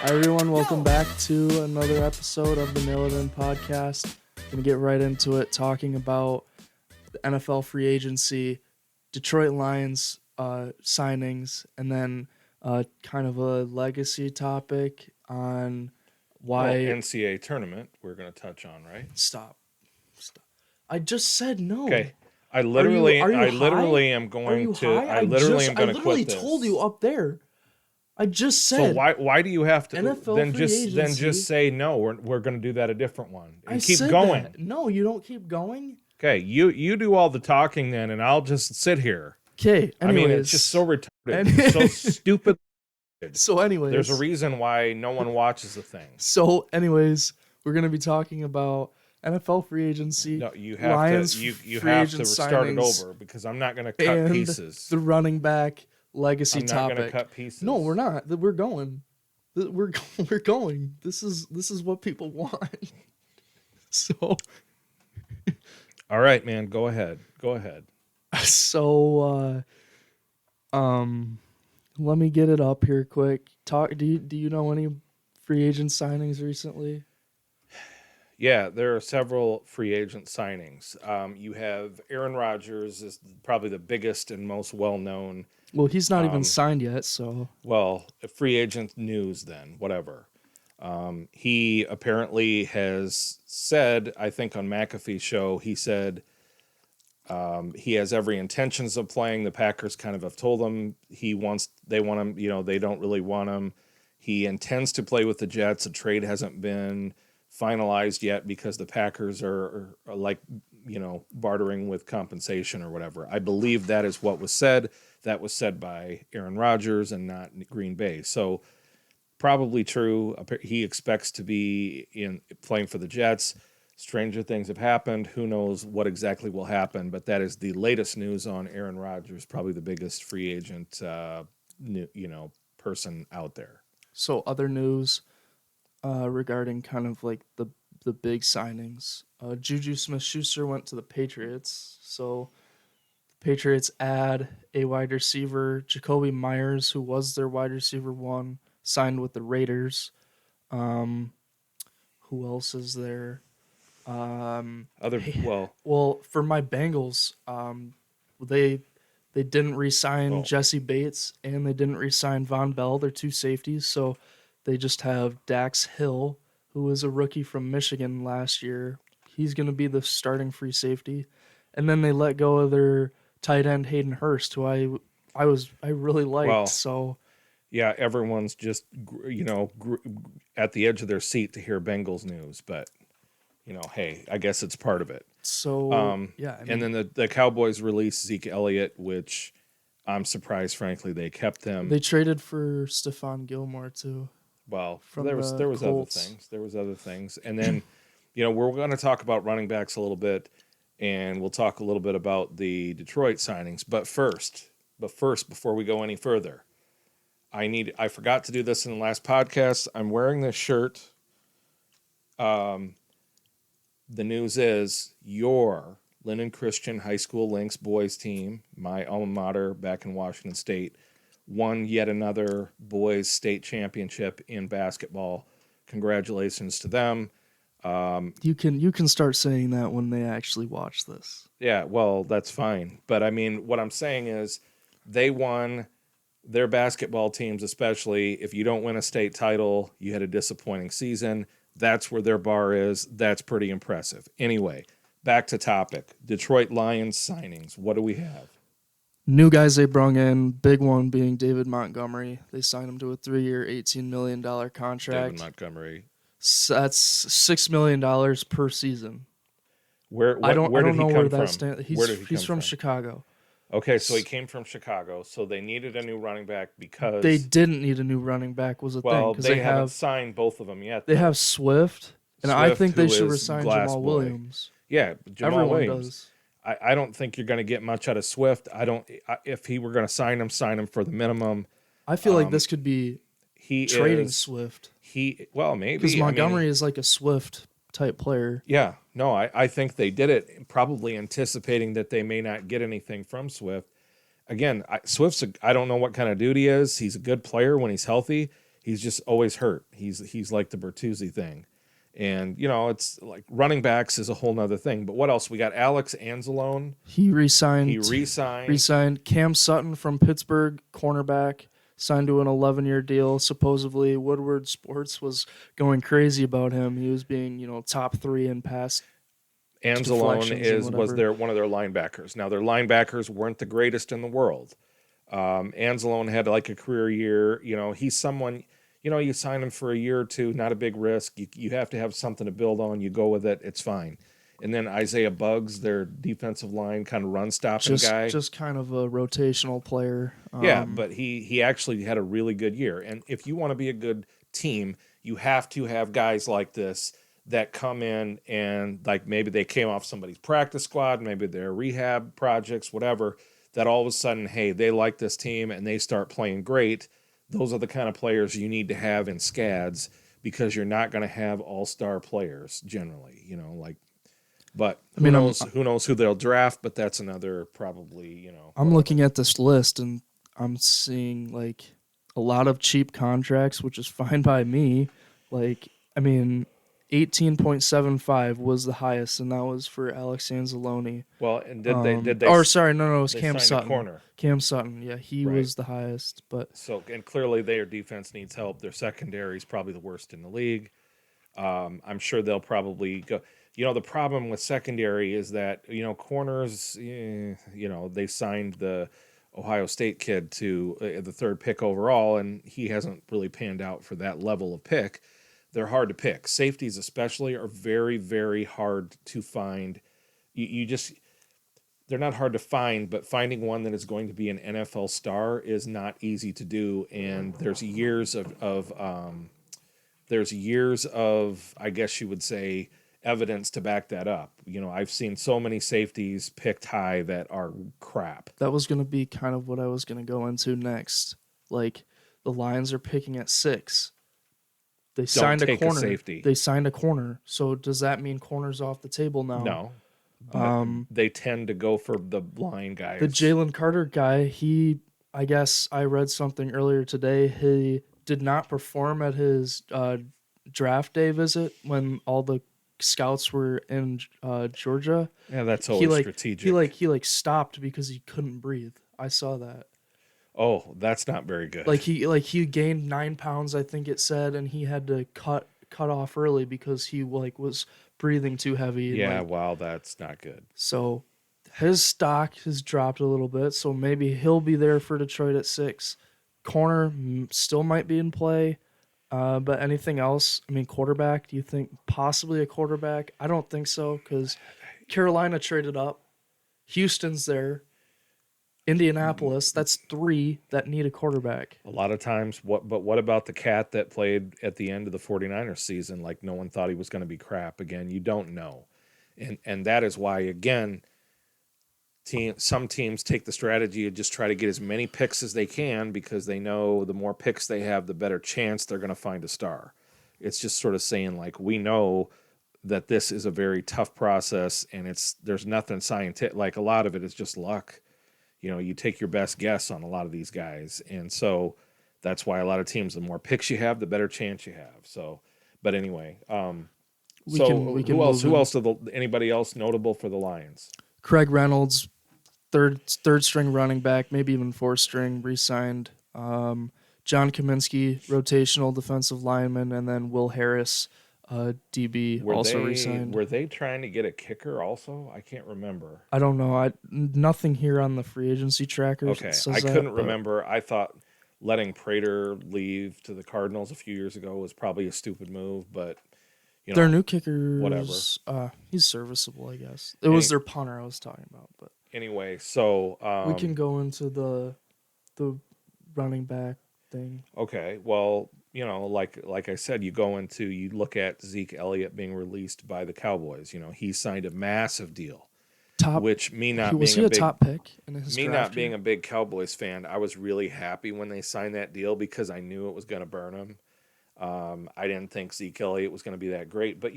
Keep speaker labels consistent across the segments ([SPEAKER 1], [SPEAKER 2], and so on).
[SPEAKER 1] Hi everyone, welcome back to another episode of the Mail It In podcast. Gonna get right into it, talking about the NFL free agency, Detroit Lions signings, and then kind of a legacy topic on why.
[SPEAKER 2] NCAA tournament we're going to touch on, right?
[SPEAKER 1] Stop. I just said no.
[SPEAKER 2] Okay. I
[SPEAKER 1] Are you
[SPEAKER 2] literally
[SPEAKER 1] high?
[SPEAKER 2] am
[SPEAKER 1] Are
[SPEAKER 2] going
[SPEAKER 1] you
[SPEAKER 2] to
[SPEAKER 1] high?
[SPEAKER 2] I literally am
[SPEAKER 1] I
[SPEAKER 2] going to
[SPEAKER 1] literally
[SPEAKER 2] quit
[SPEAKER 1] told you
[SPEAKER 2] this.
[SPEAKER 1] up there. I just
[SPEAKER 2] So
[SPEAKER 1] said
[SPEAKER 2] why do you have to
[SPEAKER 1] NFL free
[SPEAKER 2] then
[SPEAKER 1] agency.
[SPEAKER 2] just say no, we're going to do that a different one and
[SPEAKER 1] I
[SPEAKER 2] keep
[SPEAKER 1] said
[SPEAKER 2] going.
[SPEAKER 1] that. No, you don't keep going.
[SPEAKER 2] Okay, you do all the talking then and I'll just sit here.
[SPEAKER 1] Okay, anyways.
[SPEAKER 2] I mean, it's just so retarded, so stupid.
[SPEAKER 1] So anyways.
[SPEAKER 2] There's a reason why no one watches the thing.
[SPEAKER 1] So anyways, we're going to be talking about NFL free agency.
[SPEAKER 2] No, you have
[SPEAKER 1] Lions
[SPEAKER 2] to you
[SPEAKER 1] free
[SPEAKER 2] have
[SPEAKER 1] agent
[SPEAKER 2] to start it
[SPEAKER 1] signings,
[SPEAKER 2] over because I'm not going to cut
[SPEAKER 1] and
[SPEAKER 2] pieces.
[SPEAKER 1] the running back legacy
[SPEAKER 2] I'm not
[SPEAKER 1] topic.
[SPEAKER 2] going to cut pieces.
[SPEAKER 1] No, we're not. We're going. We're going. This is what people want. So
[SPEAKER 2] all right, man, go ahead.
[SPEAKER 1] So let me get it up here quick. Do you know any free agent signings recently?
[SPEAKER 2] Yeah, there are several free agent signings. You have Aaron Rodgers is probably the biggest and most well-known.
[SPEAKER 1] Well, he's not even signed yet, so.
[SPEAKER 2] Well, free agent news then, whatever. He apparently has said, I think on McAfee's show, he said he has every intentions of playing. The Packers kind of have told him they want him, they don't really want him. He intends to play with the Jets. A trade hasn't been finalized yet because the Packers are like, bartering with compensation or whatever. I believe that is what was said. That was said by Aaron Rodgers and not Green Bay. So probably true. He expects to be playing for the Jets. Stranger things have happened. Who knows what exactly will happen? But that is the latest news on Aaron Rodgers, probably the biggest free agent, person out there.
[SPEAKER 1] So other news regarding kind of like the big signings. Juju Smith-Schuster went to the Patriots. So the Patriots add a wide receiver. Jacoby Myers, who was their wide receiver one, signed with the Raiders. Who else is there?
[SPEAKER 2] Well,
[SPEAKER 1] for my Bengals, they didn't re-sign Jesse Bates and they didn't re-sign Von Bell. They're two safeties, so they just have Dax Hill, who was a rookie from Michigan last year. He's going to be the starting free safety, and then they let go of their tight end Hayden Hurst, who I really liked.
[SPEAKER 2] Well,
[SPEAKER 1] so
[SPEAKER 2] yeah, everyone's just at the edge of their seat to hear Bengals news, but hey, I guess it's part of it.
[SPEAKER 1] So yeah,
[SPEAKER 2] and then the Cowboys released Zeke Elliott, which I'm surprised, frankly, they kept him.
[SPEAKER 1] They traded for Stephon Gilmore too.
[SPEAKER 2] Well, there was other things. There was other things, and then we're going to talk about running backs a little bit, and we'll talk a little bit about the Detroit signings. But first, before we go any further, I forgot to do this in the last podcast. I'm wearing this shirt. The news is your Linden Christian High School Lynx boys team, my alma mater back in Washington State, won yet another boys state championship in basketball. Congratulations to them.
[SPEAKER 1] You can start saying that when they actually watch this.
[SPEAKER 2] Yeah, well, that's fine. But I mean, what I'm saying is they won. Their basketball teams, especially if you don't win a state title, you had a disappointing season. That's where their bar is. That's pretty impressive. Anyway, back to topic. Detroit Lions signings. What do we have?
[SPEAKER 1] New guys they brung in, big one being David Montgomery. They signed him to a 3-year, $18 million contract.
[SPEAKER 2] David Montgomery.
[SPEAKER 1] So that's $6 million per season.
[SPEAKER 2] Where did he come from?
[SPEAKER 1] He's from Chicago.
[SPEAKER 2] Okay, so he came from Chicago. So they needed a new running back because
[SPEAKER 1] they didn't need a new running back was a thing because
[SPEAKER 2] they haven't signed both of them yet.
[SPEAKER 1] They have Swift, and I think they should resign Jamal Williams.
[SPEAKER 2] Yeah, Jamal
[SPEAKER 1] Everyone
[SPEAKER 2] Williams.
[SPEAKER 1] Does.
[SPEAKER 2] I don't think you're going to get much out of Swift. If he were going to sign him for the minimum.
[SPEAKER 1] I feel like this could be trading Swift.
[SPEAKER 2] Maybe
[SPEAKER 1] because Montgomery is like a Swift type player.
[SPEAKER 2] Yeah, no, I think they did it probably anticipating that they may not get anything from Swift. Again, Swift's I don't know what kind of dude he is. He's a good player when he's healthy. He's just always hurt. He's like the Bertuzzi thing. And, it's like running backs is a whole nother thing. But what else? We got Alex Anzalone.
[SPEAKER 1] He
[SPEAKER 2] He
[SPEAKER 1] resigned
[SPEAKER 2] re-signed.
[SPEAKER 1] resigned Cam Sutton from Pittsburgh, cornerback, signed to an 11-year deal. Supposedly, Woodward Sports was going crazy about him. He was being, top 3 in pass
[SPEAKER 2] Anzalone
[SPEAKER 1] deflections and
[SPEAKER 2] was
[SPEAKER 1] whatever.
[SPEAKER 2] their one of their linebackers. Now their linebackers weren't the greatest in the world. Anzalone had like a career year. He's someone. You sign him for a year or two, not a big risk. You have to have something to build on. You go with it. It's fine. And then Isaiah Buggs, their defensive line kind of run stopping guy.
[SPEAKER 1] Just kind of a rotational player.
[SPEAKER 2] Yeah, but he actually had a really good year. And if you want to be a good team, you have to have guys like this that come in and like maybe they came off somebody's practice squad, maybe their rehab projects, whatever, that all of a sudden, hey, they like this team and they start playing great. Those are the kind of players you need to have in scads because you're not going to have all-star players generally, but
[SPEAKER 1] I mean,
[SPEAKER 2] who knows who they'll draft, but that's another probably,
[SPEAKER 1] I'm looking at this list and I'm seeing like a lot of cheap contracts, which is fine by me. Like, I mean, 18.75 was the highest, and that was for Alex Anzalone.
[SPEAKER 2] Well, and did they
[SPEAKER 1] Or sorry, no, it was
[SPEAKER 2] they
[SPEAKER 1] Cam
[SPEAKER 2] signed a
[SPEAKER 1] Sutton.
[SPEAKER 2] corner.
[SPEAKER 1] Cam Sutton, yeah, he
[SPEAKER 2] Right.
[SPEAKER 1] was the highest. But
[SPEAKER 2] So, and clearly their defense needs help. Their secondary is probably the worst in the league. I'm sure they'll probably go. The problem with secondary is that, corners, they signed the Ohio State kid to the 3rd pick overall, and he hasn't really panned out for that level of pick. They're hard to pick. Safeties, especially, are very, very hard to find. You just, they're not hard to find, but finding one that is going to be an NFL star is not easy to do. And there's years of I guess you would say, evidence to back that up. I've seen so many safeties picked high that are crap.
[SPEAKER 1] that was going to be kind of what I was going to go into next. Like, the Lions are picking at 6. They
[SPEAKER 2] Don't
[SPEAKER 1] signed a
[SPEAKER 2] take
[SPEAKER 1] corner.
[SPEAKER 2] a safety.
[SPEAKER 1] They signed a corner. So does that mean corners off the table now?
[SPEAKER 2] No, but they tend to go for the line guys.
[SPEAKER 1] The Jalen Carter guy, I guess I read something earlier today. He did not perform at his draft day visit when all the scouts were in Georgia.
[SPEAKER 2] Yeah, that's
[SPEAKER 1] He
[SPEAKER 2] always
[SPEAKER 1] like
[SPEAKER 2] strategic.
[SPEAKER 1] he stopped because he couldn't breathe. I saw that.
[SPEAKER 2] Oh, that's not very good.
[SPEAKER 1] He gained 9 pounds, I think it said, and he had to cut off early because he was breathing too heavy.
[SPEAKER 2] Yeah,
[SPEAKER 1] And,
[SPEAKER 2] wow, that's not good.
[SPEAKER 1] so his stock has dropped a little bit. So maybe he'll be there for Detroit at 6. Corner still might be in play. But anything else? I mean, quarterback. Do you think possibly a quarterback? I don't think so because Carolina traded up. Houston's there. Indianapolis, that's 3 that need a quarterback.
[SPEAKER 2] A lot of times, what about the cat that played at the end of the 49ers season? Like no one thought he was going to be crap. Again, you don't know. And that is why, again, some teams take the strategy of just try to get as many picks as they can because they know the more picks they have, the better chance they're going to find a star. It's just sort of saying, like, we know that this is a very tough process and there's nothing scientific. Like a lot of it is just luck. You take your best guess on a lot of these guys. And so that's why a lot of teams, the more picks you have, the better chance you have. So, but anyway,
[SPEAKER 1] We can
[SPEAKER 2] who else?
[SPEAKER 1] move
[SPEAKER 2] Who
[SPEAKER 1] in.
[SPEAKER 2] else? Anybody else notable for the Lions?
[SPEAKER 1] Craig Reynolds, third string running back, maybe even 4th string, re-signed. John Kaminsky, rotational defensive lineman, and then Will Harris, DB, also re-signed.
[SPEAKER 2] Were they trying to get a kicker also? I can't remember.
[SPEAKER 1] I don't know. Nothing here on the free agency tracker.
[SPEAKER 2] Okay,
[SPEAKER 1] says
[SPEAKER 2] I
[SPEAKER 1] that,
[SPEAKER 2] couldn't
[SPEAKER 1] but
[SPEAKER 2] remember. I thought letting Prater leave to the Cardinals a few years ago was probably a stupid move, but
[SPEAKER 1] their new kicker,
[SPEAKER 2] whatever.
[SPEAKER 1] He's serviceable, I guess. It was their punter I was talking about, but
[SPEAKER 2] anyway, so
[SPEAKER 1] we can go into the running back thing.
[SPEAKER 2] okay, well, like I said, you look at Zeke Elliott being released by the Cowboys. He signed a massive deal,
[SPEAKER 1] Top,
[SPEAKER 2] which me not
[SPEAKER 1] was
[SPEAKER 2] being
[SPEAKER 1] he
[SPEAKER 2] a
[SPEAKER 1] a
[SPEAKER 2] big
[SPEAKER 1] top pick in his
[SPEAKER 2] me
[SPEAKER 1] draft
[SPEAKER 2] not being
[SPEAKER 1] year?
[SPEAKER 2] a big Cowboys fan, I was really happy when they signed that deal because I knew it was going to burn him. I didn't think Zeke Elliott was going to be that great, but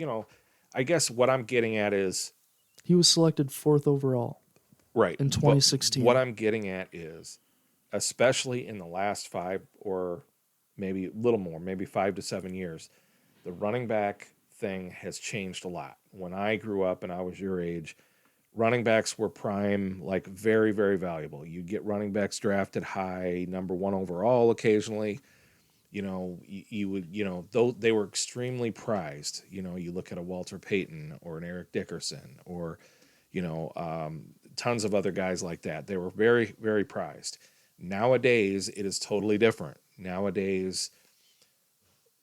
[SPEAKER 2] I guess what I'm getting at is
[SPEAKER 1] He was selected 4th overall
[SPEAKER 2] right
[SPEAKER 1] in
[SPEAKER 2] but
[SPEAKER 1] 2016.
[SPEAKER 2] what I'm getting at is, especially in the last 5 or maybe a little more, maybe 5 to 7 years, the running back thing has changed a lot. When I grew up and I was your age, running backs were prime, like very, very valuable. You get running backs drafted high, number one overall occasionally. You would, though they were extremely prized. You look at a Walter Payton or an Eric Dickerson or, tons of other guys like that. They were very, very prized. Nowadays, it is totally different. Nowadays,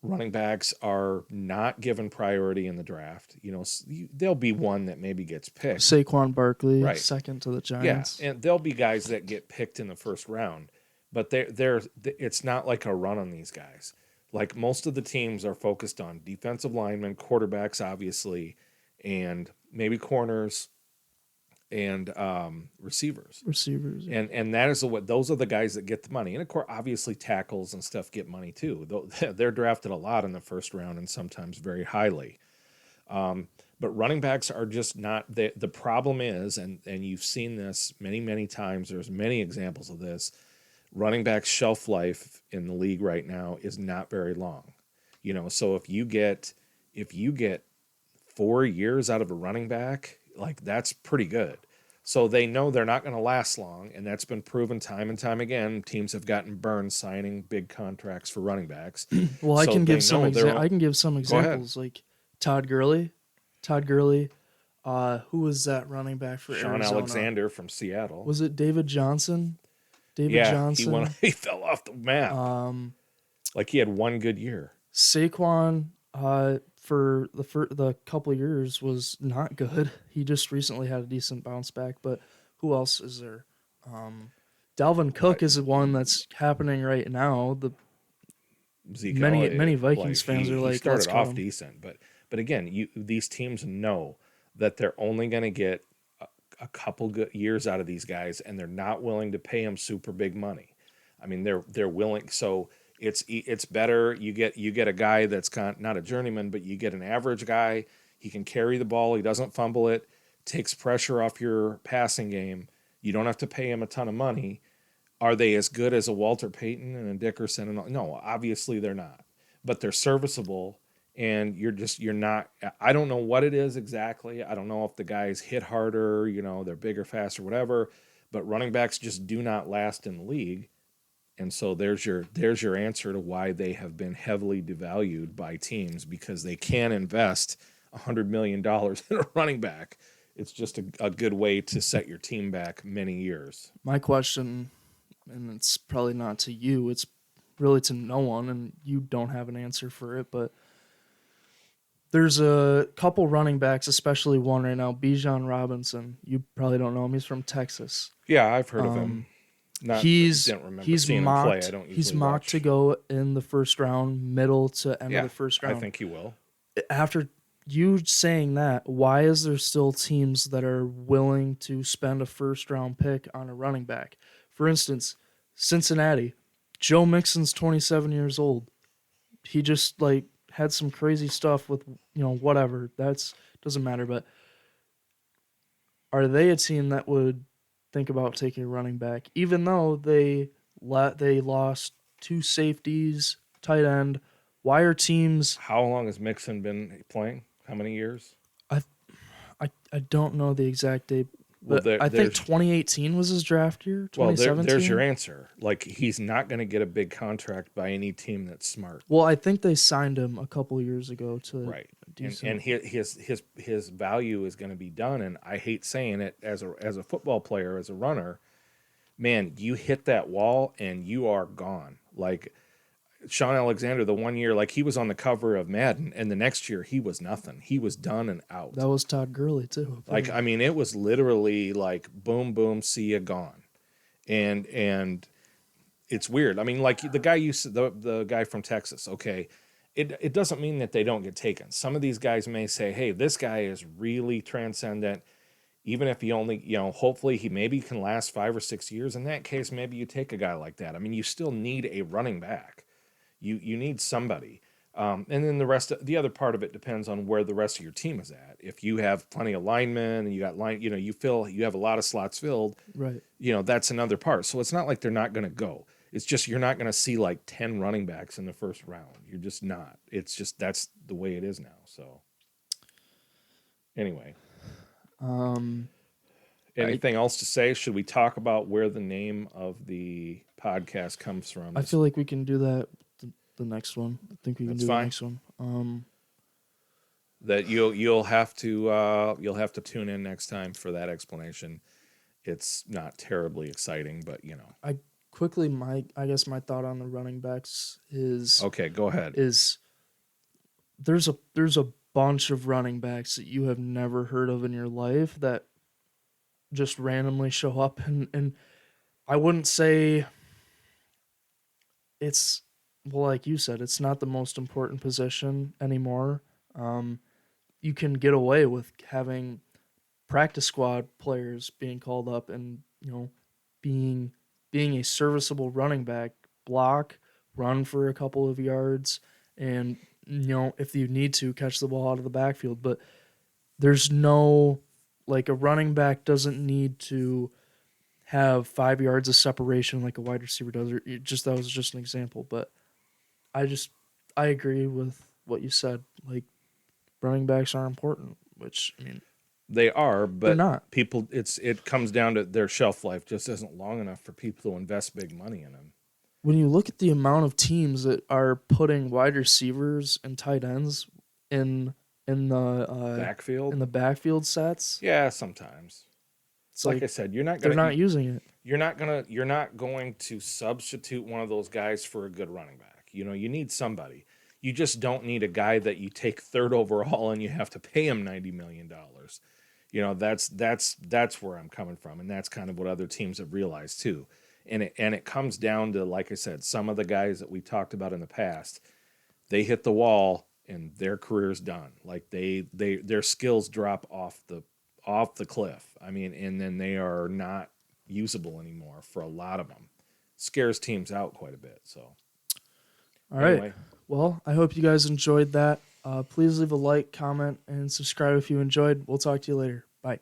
[SPEAKER 2] running backs are not given priority in the draft. There'll be one that maybe gets picked.
[SPEAKER 1] Saquon Barkley,
[SPEAKER 2] Right.
[SPEAKER 1] second to the
[SPEAKER 2] Yeah,
[SPEAKER 1] Giants.
[SPEAKER 2] and there'll be guys that get picked in the first round, but it's not like a run on these guys. Like most of the teams are focused on defensive linemen, quarterbacks, obviously, and maybe corners and receivers.
[SPEAKER 1] Receivers.
[SPEAKER 2] And that is those are the guys that get the money. And of course, obviously, tackles and stuff get money too. They're drafted a lot in the first round and sometimes very highly. But running backs are just not the problem is, and you've seen this many, many times. There's many examples of this. Running backs' shelf life in the league right now is not very long. So if you get 4 years out of a running back, like that's pretty good. So they know they're not going to last long, and that's been proven time and time again. Teams have gotten burned signing big contracts for running backs.
[SPEAKER 1] Well, I
[SPEAKER 2] So
[SPEAKER 1] can
[SPEAKER 2] they
[SPEAKER 1] give some
[SPEAKER 2] know they're-
[SPEAKER 1] I can give some
[SPEAKER 2] Go ahead.
[SPEAKER 1] examples like Todd Gurley. Todd Gurley. Who was that running back for
[SPEAKER 2] Sean
[SPEAKER 1] Arizona?
[SPEAKER 2] Alexander from Seattle.
[SPEAKER 1] Was it David Johnson? David Johnson.
[SPEAKER 2] He fell off the map. Like he had one good year.
[SPEAKER 1] Saquon for the couple of years was not good. He just recently had a decent bounce back. But who else is there? Dalvin Cook is the one that's happening right now. The
[SPEAKER 2] Zeke
[SPEAKER 1] many
[SPEAKER 2] Elliott,
[SPEAKER 1] Vikings fans are
[SPEAKER 2] he
[SPEAKER 1] like,
[SPEAKER 2] started
[SPEAKER 1] let's cut
[SPEAKER 2] off
[SPEAKER 1] him.
[SPEAKER 2] decent, but again, these teams know that they're only going to get a couple good years out of these guys, and they're not willing to pay them super big money. I mean, they're willing. So it's better you get a guy that's not a journeyman, but you get an average guy. He can carry the ball. He doesn't fumble it. Takes pressure off your passing game. You don't have to pay him a ton of money. Are they as good as a Walter Payton and a Dickerson? No, obviously they're not. But they're serviceable, and you're not. I don't know what it is exactly. I don't know if the guys hit harder, they're bigger, faster, whatever. But running backs just do not last in the league, and so there's your answer to why they have been heavily devalued by teams, because they can invest $100 million in a running back. It's just a good way to set your team back many years.
[SPEAKER 1] My question, and it's probably not to you, it's really to no one, and you don't have an answer for it, but there's a couple running backs, especially one right now, Bijan Robinson. You probably don't know him. He's from Texas.
[SPEAKER 2] Yeah, I've heard of him. Didn't remember seeing him play. I don't usually
[SPEAKER 1] he's mocked
[SPEAKER 2] watch.
[SPEAKER 1] to go in the first round, middle to end of the first round.
[SPEAKER 2] I think he will.
[SPEAKER 1] After you saying that, why is there still teams that are willing to spend a first round pick on a running back? For instance, Cincinnati. Joe Mixon's 27 years old. He just had some crazy stuff with whatever. That's doesn't matter. But are they a team that would think about taking a running back, even though they lost two safeties, tight end? Why are teams?
[SPEAKER 2] How long has Mixon been playing? How many years?
[SPEAKER 1] I don't know the exact date,
[SPEAKER 2] Well,
[SPEAKER 1] but I think 2018 was his draft year. 2017.
[SPEAKER 2] There's your answer. Like, he's not going to get a big contract by any team that's smart.
[SPEAKER 1] Well, I think they signed him a couple years ago to
[SPEAKER 2] Right.
[SPEAKER 1] decent.
[SPEAKER 2] And his value is going to be done. And I hate saying it as a football player, as a runner, man, you hit that wall and you are gone. Like Sean Alexander, the 1 year, like he was on the cover of Madden, and the next year he was nothing. He was done and out.
[SPEAKER 1] That was Todd Gurley too.
[SPEAKER 2] Like, I mean, it was literally like boom, boom, see ya, gone. And it's weird. I mean, like the guy the guy from Texas, okay, it doesn't mean that they don't get taken. Some of these guys may say, hey, this guy is really transcendent. Even if he only, hopefully he maybe can last 5 or 6 years. In that case, maybe you take a guy like that. I mean, you still need a running back. You need somebody. And then the other part of it depends on where the rest of your team is at. If you have plenty of linemen and you got you have a lot of slots filled,
[SPEAKER 1] right.
[SPEAKER 2] That's another part. So it's not like they're not going to go. It's just you're not going to see like 10 running backs in the first round. You're just not. It's just that's the way it is now. So anyway,
[SPEAKER 1] Um, I
[SPEAKER 2] anything else to say? Should we talk about where the name of the podcast comes from?
[SPEAKER 1] I feel like we can do that the next one. I think we can
[SPEAKER 2] That's
[SPEAKER 1] do the
[SPEAKER 2] fine.
[SPEAKER 1] next one.
[SPEAKER 2] That you'll have to tune in next time for that explanation. It's not terribly exciting, but you know.
[SPEAKER 1] I quickly I guess my thought on the running backs
[SPEAKER 2] Okay, go ahead.
[SPEAKER 1] is there's a bunch of running backs that you have never heard of in your life that just randomly show up, and I wouldn't say it's, well, like you said, it's not the most important position anymore. Um, you can get away with having practice squad players being called up and, being being a serviceable running back, block, run for a couple of yards, and, if you need to, catch the ball out of the backfield. But there's no, like, a running back doesn't need to have 5 yards of separation like a wide receiver does. Or that was just an example, but I just I agree with what you said. Like, running backs are important, which, I mean,
[SPEAKER 2] They are,
[SPEAKER 1] they're
[SPEAKER 2] but
[SPEAKER 1] not.
[SPEAKER 2] it comes down to their shelf life just isn't long enough for people to invest big money in them.
[SPEAKER 1] When you look at the amount of teams that are putting wide receivers and tight ends in in the
[SPEAKER 2] Backfield,
[SPEAKER 1] in the backfield sets,
[SPEAKER 2] yeah, sometimes.
[SPEAKER 1] it's
[SPEAKER 2] Like
[SPEAKER 1] like
[SPEAKER 2] I said,
[SPEAKER 1] they're not using it.
[SPEAKER 2] you're not going to substitute one of those guys for a good running back. You know, you need somebody. You just don't need a guy that you take third overall and you have to pay him $90 million. You know, that's where I'm coming from, and that's kind of what other teams have realized too. And it comes down to, like I said, some of the guys that we talked about in the past, they hit the wall and their career's done. Like their skills drop off the cliff. I mean, and then they are not usable anymore for a lot of them. Scares teams out quite a bit. So
[SPEAKER 1] All right.
[SPEAKER 2] anyway,
[SPEAKER 1] Well, I hope you guys enjoyed that. Please leave a like, comment, and subscribe if you enjoyed. We'll talk to you later. Bye.